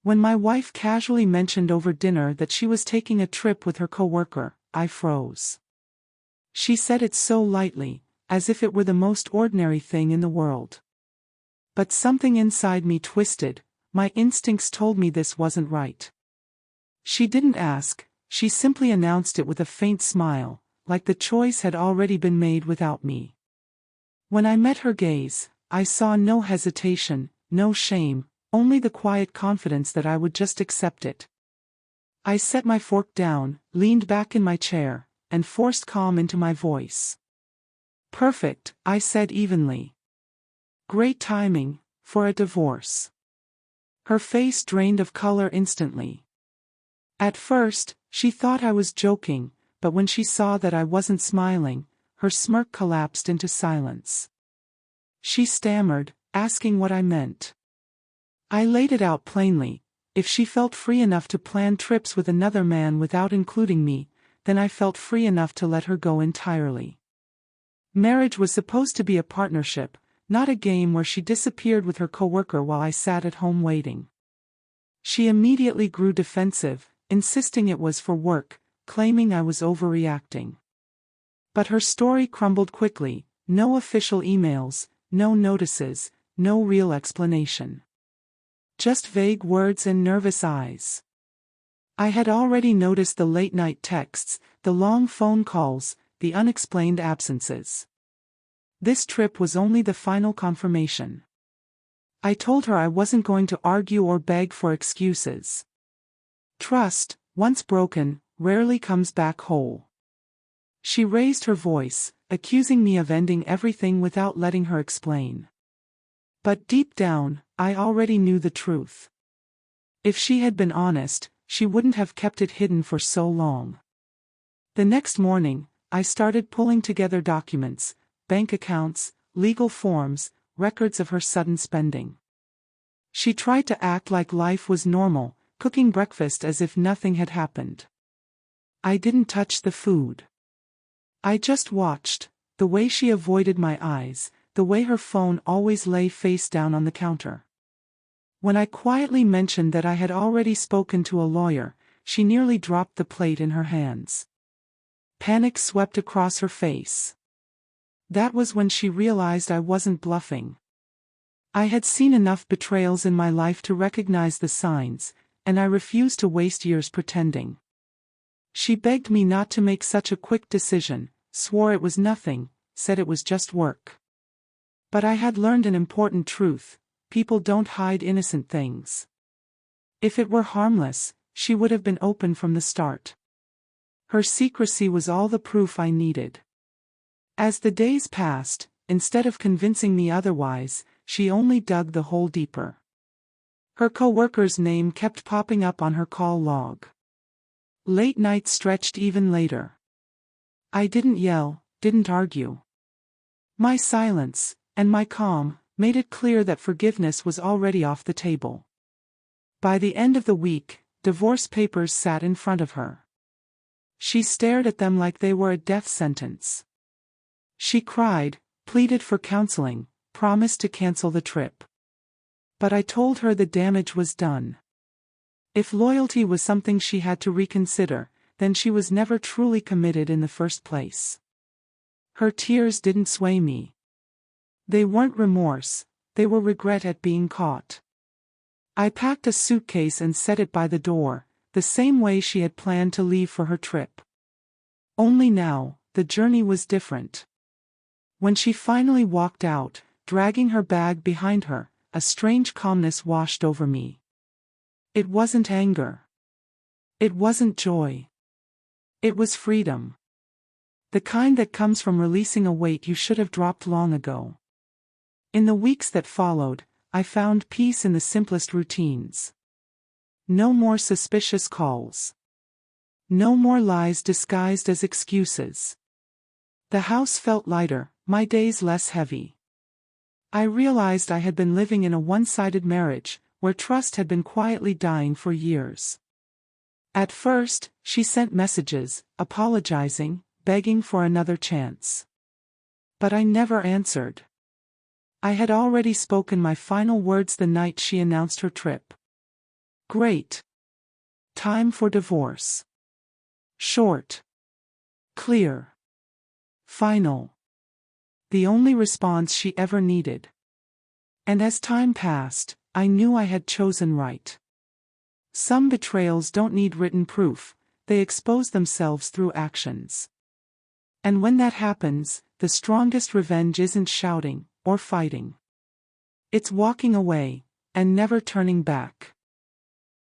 When my wife casually mentioned over dinner that she was taking a trip with her coworker, I froze. She said it so lightly, as if it were the most ordinary thing in the world. But something inside me twisted. My instincts told me this wasn't right. She didn't ask, she simply announced it with a faint smile, like the choice had already been made without me. When I met her gaze, I saw no hesitation, no shame, only the quiet confidence that I would just accept it. I set my fork down, leaned back in my chair, and forced calm into my voice. "Perfect," I said evenly. "Great timing, for a divorce." Her face drained of color instantly. At first, she thought I was joking, but when she saw that I wasn't smiling, her smirk collapsed into silence. She stammered, asking what I meant. I laid it out plainly. If she felt free enough to plan trips with another man without including me, then I felt free enough to let her go entirely. Marriage was supposed to be a partnership, not a game where she disappeared with her coworker while I sat at home waiting. She immediately grew defensive, insisting it was for work, claiming I was overreacting. But her story crumbled quickly. No official emails, no notices, no real explanation. Just vague words and nervous eyes. I had already noticed the late-night texts, the long phone calls, the unexplained absences. This trip was only the final confirmation. I told her I wasn't going to argue or beg for excuses. Trust, once broken, rarely comes back whole. She raised her voice, accusing me of ending everything without letting her explain. But deep down, I already knew the truth. If she had been honest, she wouldn't have kept it hidden for so long. The next morning, I started pulling together documents, bank accounts, legal forms, records of her sudden spending. She tried to act like life was normal, cooking breakfast as if nothing had happened. I didn't touch the food. I just watched, the way she avoided my eyes, the way her phone always lay face down on the counter. When I quietly mentioned that I had already spoken to a lawyer, she nearly dropped the plate in her hands. Panic swept across her face. That was when she realized I wasn't bluffing. I had seen enough betrayals in my life to recognize the signs, and I refused to waste years pretending. She begged me not to make such a quick decision, swore it was nothing, said it was just work. But I had learned an important truth: people don't hide innocent things. If it were harmless, she would have been open from the start. Her secrecy was all the proof I needed. As the days passed, instead of convincing me otherwise, she only dug the hole deeper. Her coworker's name kept popping up on her call log. Late nights stretched even later. I didn't yell, didn't argue. My silence, and my calm, made it clear that forgiveness was already off the table. By the end of the week, divorce papers sat in front of her. She stared at them like they were a death sentence. She cried, pleaded for counseling, promised to cancel the trip. But I told her the damage was done. If loyalty was something she had to reconsider, then she was never truly committed in the first place. Her tears didn't sway me. They weren't remorse, they were regret at being caught. I packed a suitcase and set it by the door, the same way she had planned to leave for her trip. Only now, the journey was different. When she finally walked out, dragging her bag behind her, a strange calmness washed over me. It wasn't anger. It wasn't joy. It was freedom. The kind that comes from releasing a weight you should have dropped long ago. In the weeks that followed, I found peace in the simplest routines. No more suspicious calls. No more lies disguised as excuses. The house felt lighter, my days less heavy. I realized I had been living in a one-sided marriage, where trust had been quietly dying for years. At first, she sent messages, apologizing, begging for another chance. But I never answered. I had already spoken my final words the night she announced her trip. Great. Time for divorce. Short. Clear. Final. The only response she ever needed. And as time passed, I knew I had chosen right. Some betrayals don't need written proof, they expose themselves through actions. And when that happens, the strongest revenge isn't shouting or fighting. It's walking away and never turning back.